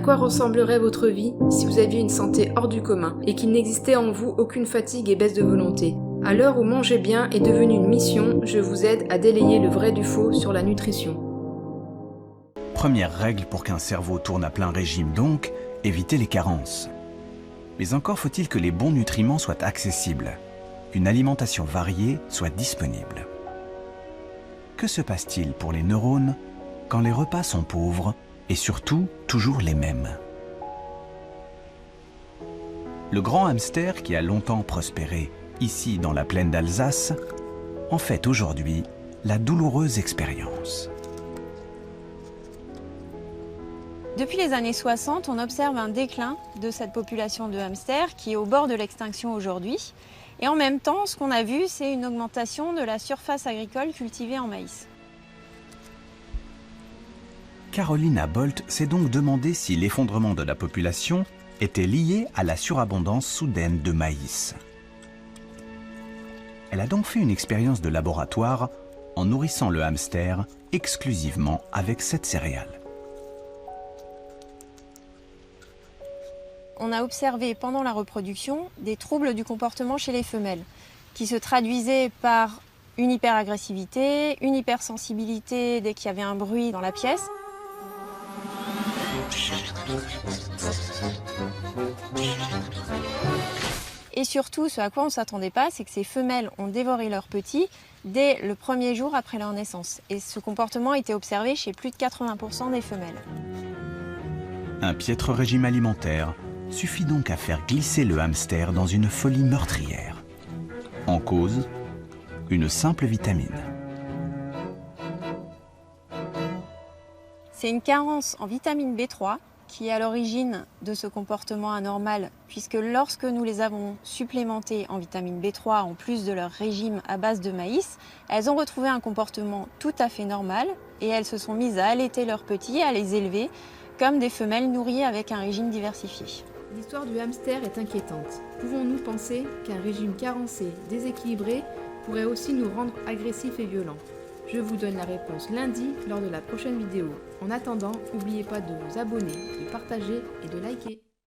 quoi ressemblerait votre vie si vous aviez une santé hors du commun et qu'il n'existait en vous aucune fatigue et baisse de volonté? À l'heure où manger bien est devenu une mission, je vous aide à délayer le vrai du faux sur la nutrition. Première règle pour qu'un cerveau tourne à plein régime donc, éviter les carences. Mais encore faut-il que les bons nutriments soient accessibles, qu'une alimentation variée soit disponible. Que se passe-t-il pour les neurones quand les repas sont pauvres et surtout toujours les mêmes? Le grand hamster qui a longtemps prospéré ici dans la plaine d'Alsace en fait aujourd'hui la douloureuse expérience. Depuis les années 60, on observe un déclin de cette population de hamsters qui est au bord de l'extinction aujourd'hui. Et en même temps, ce qu'on a vu, c'est une augmentation de la surface agricole cultivée en maïs. Carolina Bolt s'est donc demandé si l'effondrement de la population était lié à la surabondance soudaine de maïs. Elle a donc fait une expérience de laboratoire en nourrissant le hamster exclusivement avec cette céréale. On a observé pendant la reproduction des troubles du comportement chez les femelles qui se traduisaient par une hyperagressivité, une hypersensibilité dès qu'il y avait un bruit dans la pièce. Et surtout, ce à quoi on ne s'attendait pas, c'est que ces femelles ont dévoré leurs petits dès le premier jour après leur naissance. Et ce comportement était observé chez plus de 80% des femelles. Un piètre régime alimentaire suffit donc à faire glisser le hamster dans une folie meurtrière. En cause, une simple vitamine. C'est une carence en vitamine B3 qui est à l'origine de ce comportement anormal, puisque lorsque nous les avons supplémentées en vitamine B3 en plus de leur régime à base de maïs, elles ont retrouvé un comportement tout à fait normal et elles se sont mises à allaiter leurs petits, à les élever comme des femelles nourries avec un régime diversifié. L'histoire du hamster est inquiétante. Pouvons-nous penser qu'un régime carencé, déséquilibré, pourrait aussi nous rendre agressifs et violents? Je vous donne la réponse lundi lors de la prochaine vidéo. En attendant, n'oubliez pas de vous abonner, de partager et de liker.